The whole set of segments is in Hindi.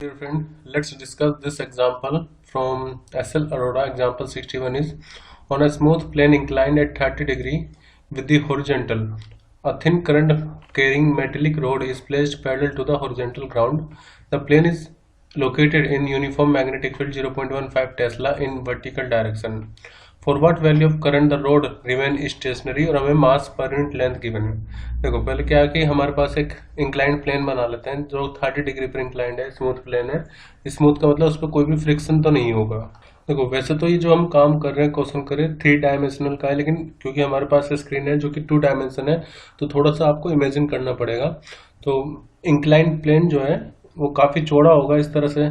Dear friend, let's discuss this example from SL Aurora. Example 61 is on a smooth plane inclined at 30 degree with the horizontal. A thin current carrying metallic rod is placed parallel to the horizontal ground. The plane is located in uniform magnetic field 0.15 Tesla in vertical direction. For what value of current the rod remain stationary और हमें मास पर यूनिट लेंथ गिवन है। देखो पहले क्या है कि हमारे पास एक इंक्लाइंड प्लेन बना लेते हैं जो 30 डिग्री पर इंक्लाइंड है, स्मूथ प्लेन है। स्मूथ का मतलब उस पर कोई भी फ्रिक्शन तो नहीं होगा। देखो वैसे तो ये जो हम काम कर रहे हैं क्वेश्चन करें 3 डायमेंशनल का है, लेकिन क्योंकि हमारे पास स्क्रीन है जो कि 2 डायमेंशन है तो थोड़ा सा आपको इमेजिन करना पड़ेगा। तो इंक्लाइंड प्लेन जो है वो काफी चौड़ा होगा इस तरह से।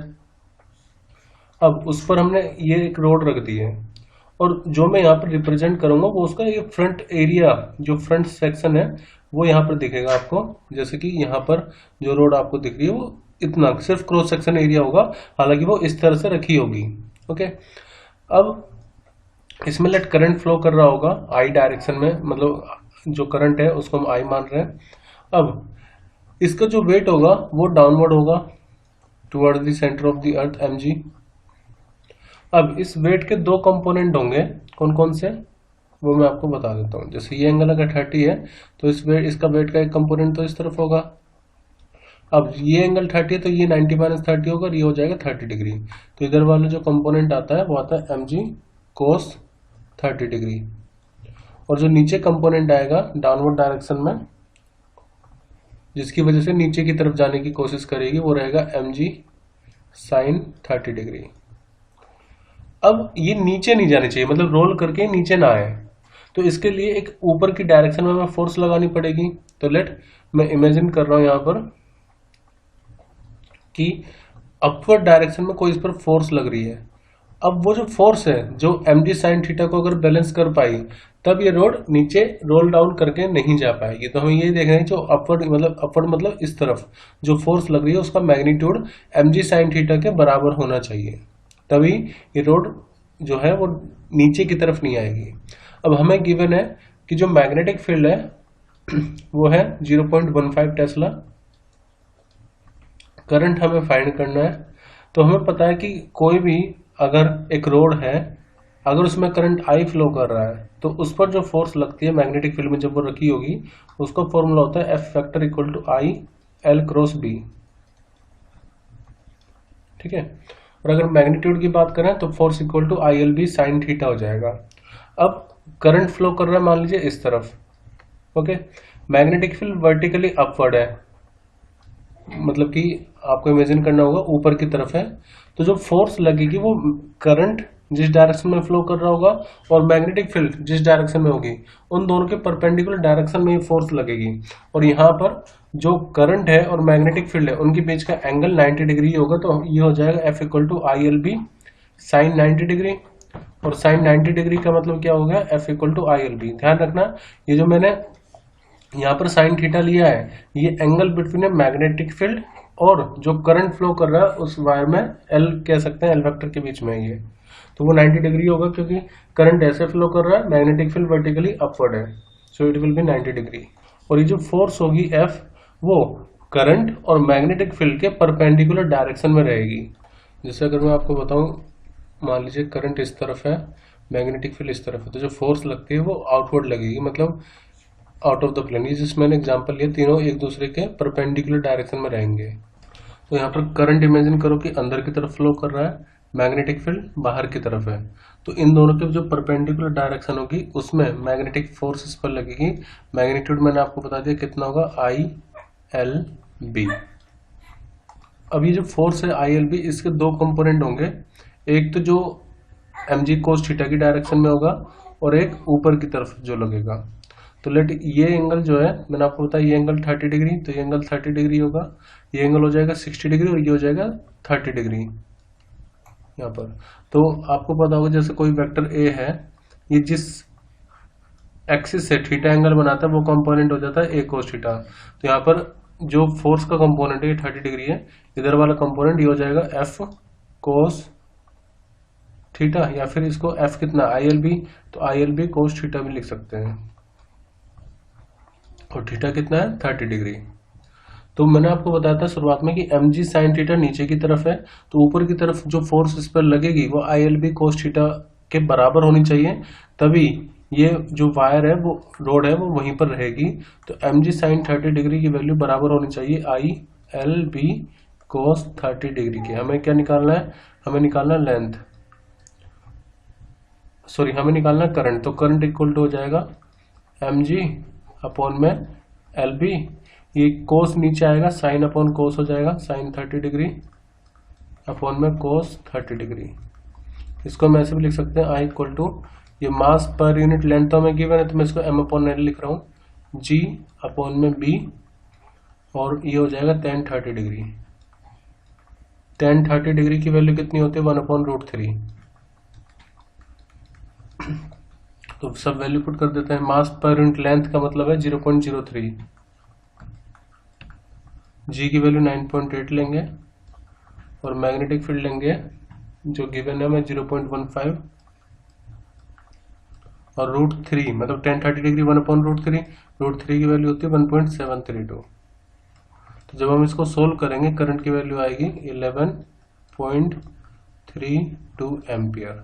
अब उस पर हमने ये एक रोड रख दी है और जो मैं यहाँ पर रिप्रेजेंट करूंगा वो उसका ये फ्रंट एरिया, जो फ्रंट सेक्शन है वो यहाँ पर दिखेगा आपको। जैसे कि यहाँ पर जो रोड आपको दिख रही है वो इतना सिर्फ क्रॉस सेक्शन एरिया होगा, हालांकि वो इस तरह से रखी होगी। ओके, अब इसमें लेट करंट फ्लो कर रहा होगा आई डायरेक्शन में, मतलब जो करंट है उसको हम आई मान रहे हैं। अब इसका जो वेट होगा वो डाउनवर्ड होगा toward the centre of the earth mg। अब इस वेट के 2 कंपोनेंट होंगे, कौन कौन से वो मैं आपको बता देता हूँ। जैसे ये एंगल अगर 30 है तो इसका वेट का एक कंपोनेंट तो इस तरफ होगा। अब ये एंगल 30 है तो ये 90 - 30 होगा और ये हो जाएगा 30 डिग्री। तो इधर वाला जो कंपोनेंट आता है वो आता है mg cos 30 डिग्री, और जो नीचे कंपोनेंट आएगा डाउनवर्ड डायरेक्शन में जिसकी वजह से नीचे की तरफ जाने की कोशिश करेगी वो रहेगा mg sin 30 डिग्री। अब ये नीचे नहीं जानी चाहिए, मतलब रोल करके नीचे ना आए, तो इसके लिए एक ऊपर की डायरेक्शन में हमें फोर्स लगानी पड़ेगी। तो लेट मैं इमेजिन कर रहा हूं यहां पर कि अपवर्ड डायरेक्शन में कोई इस पर फोर्स लग रही है। अब वो जो फोर्स है जो mg sin थीटा को अगर बैलेंस कर पाई तब ये रोड नीचे रोल डाउन करके नहीं जा पाएगी। तो हमें ये देखना है जो अपवर्ड मतलब इस तरफ जो फोर्स लग रही है उसका मैग्नीट्यूड mg sin थीटा के बराबर होना चाहिए, तभी ये रोड जो है वो नीचे की तरफ नहीं आएगी। अब हमें गिवन है कि जो मैग्नेटिक फील्ड है वो है 0.15 टेस्ला, करंट हमें फाइंड करना है। तो हमें पता है कि कोई भी अगर एक रोड है अगर उसमें करंट आई फ्लो कर रहा है तो उस पर जो फोर्स लगती है मैग्नेटिक फील्ड में जब वो रखी होगी उसका फॉर्मूला होता है F factor equal to I L cross B. ठीक है, और अगर मैग्नीट्यूड की बात करें तो force equal to I L B sine theta हो जाएगा। अब करंट फ्लो कर रहा है मान लीजिए इस तरफ। Okay, magnetic field vertically upward है, मतलब कि आपको इमेजिन करना होगा ऊपर की तरफ है। तो जो फोर्स लगेगी वो करंट जिस डायरेक्शन में फ्लो कर रहा होगा और मैग्नेटिक फील्ड जिस डायरेक्शन में होगी उन दोनों के परपेंडिकुलर डायरेक्शन में ही फोर्स लगेगी। और यहाँ पर जो करंट है और मैग्नेटिक फील्ड है उनके बीच का एंगल 90 डिग्री होगा। तो ये हो जाएगा F equal to I L B sine 90 degree, और साइन 90 डिग्री का मतलब क्या हो गया F equal to I L B. ध्यान रखना ये जो मैंने यहाँ पर साइन थीटा लिया है ये एंगल बिटवीन है मैग्नेटिक फील्ड और जो करंट फ्लो कर रहा है उस वायर में एल कह सकते हैं, एल वेक्टर के बीच में ये। तो वो 90 डिग्री होगा क्योंकि करंट ऐसे फ्लो कर रहा है, मैग्नेटिक फील्ड वर्टिकली अपवर्ड है, so it will be 90 degree. और ये जो फोर्स होगी एफ वो करंट और मैग्नेटिक फील्ड के परपेंडिकुलर डायरेक्शन में रहेगी। जैसे अगर मैं आपको बताऊं, मान लीजिए करंट इस तरफ है, मैग्नेटिक फील्ड इस तरफ है, तो जो फोर्स लगती है वो आउटवर्ड लगेगी, मतलब आउट ऑफ द प्लेन। ये जिस मैंने एग्जांपल लिया तीनों एक दूसरे के परपेंडिकुलर डायरेक्शन में रहेंगे। तो यहाँ पर करंट इमेजिन करो कि अंदर की तरफ फ्लो कर रहा है, मैग्नेटिक फील्ड बाहर की तरफ है, तो इन दोनों के जो परपेंडिकुलर डायरेक्शन होगी उसमें मैग्नेटिक फोर्स इस पर लगेगी। मैग्नीट्यूड मैंने आपको बता दिया कितना होगा आई एल बी। अब ये जो फोर्स है आई एल बी इसके 2 कंपोनेंट होंगे, एक तो जो mg cos थीटा की डायरेक्शन में होगा और एक ऊपर की तरफ जो लगेगा। तो लेट ये एंगल जो है मैंने आपको बताया ये एंगल 30 डिग्री, तो ये एंगल 30 डिग्री होगा, ये एंगल हो जाएगा 60 डिग्री और ये हो जाएगा 30 डिग्री यहाँ पर। तो आपको पता होगा जैसे कोई वेक्टर ए है ये जिस एक्सिस से थीटा एंगल बनाता है वो कंपोनेंट हो जाता है ए cos थीटा। तो यहाँ पर जो फोर्स का कंपोनेंट है ये 30 डिग्री है, इधर वाला कंपोनेंट ये हो जाएगा एफ cos थीटा, या फिर इसको एफ कितना आई एल बी, तो I L B cos theta भी लिख सकते हैं, और थीटा कितना है 30 डिग्री। तो मैंने आपको बताया था शुरुआत में कि mg sin थीटा नीचे की तरफ है, तो ऊपर की तरफ जो फोर्स इस पर लगेगी वो ILB cos थीटा के बराबर होनी चाहिए, तभी ये जो वायर है वो रोड है वो वहीं पर रहेगी। तो mg sin 30 डिग्री की वैल्यू बराबर होनी चाहिए ILB cos 30 डिग्री के। हमें क्या निकालना है, हमें निकालना लेंथ, सॉरी हमें निकालना करंट। तो करंट इक्वल टू हो जाएगा mg अपॉन में LB, ये कोस नीचे आएगा, साइन अपॉन कोस हो जाएगा, साइन 30 डिग्री अपॉन में कोस 30 डिग्री। इसको हम ऐसे भी लिख सकते हैं I इक्वल टू, ये मास पर यूनिट लेंथ तो हमें गिवन है तो मैं इसको m अपॉन L लिख रहा हूँ, G अपॉन में B, और ये हो जाएगा tan 30 डिग्री। tan 30 डिग्री की वैल्यू कितनी होती है, 1/√3। तो सब वैल्यू पुट कर देते हैं। मास पर यूनिट लेंथ का मतलब है 0.03, G की वैल्यू 9.8 लेंगे, और मैग्नेटिक फील्ड लेंगे जो गिवन है हमें 0.15, और √3 मतलब tan 30 डिग्री 1/√3, √3 की वैल्यू होती है 1.732। तो जब हम इसको सोल्व करेंगे करंट की वैल्यू आएगी 11.32 एम्पियर।